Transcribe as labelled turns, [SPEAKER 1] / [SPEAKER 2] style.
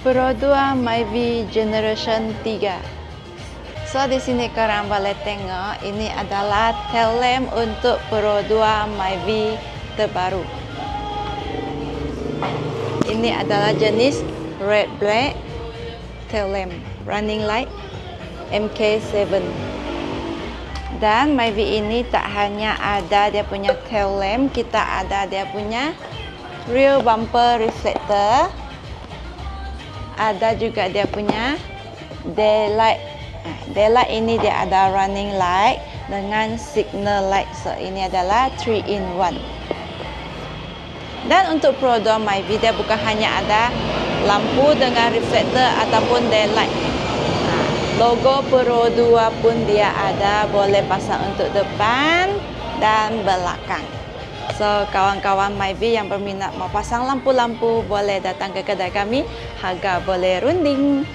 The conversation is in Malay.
[SPEAKER 1] Pro 2 Myvi Generation 3. So di sini korang boleh tengok ini adalah tail lamp untuk Pro 2 Myvi terbaru. Ini adalah jenis red black tail lamp running light MK7. Dan Myvi ini tak hanya ada dia punya tail lamp, kita ada dia punya rear bumper reflector. Ada juga dia punya daylight. Daylight ini dia ada running light dengan signal light. So ini adalah 3 in 1. Dan untuk Pro 2 Myvi dia bukan hanya ada lampu dengan reflector ataupun daylight. Logo Pro 2 pun dia ada, boleh pasang untuk depan dan belakang. So kawan-kawan Myvi yang berminat mau pasang lampu-lampu boleh datang ke kedai kami, harga boleh runding.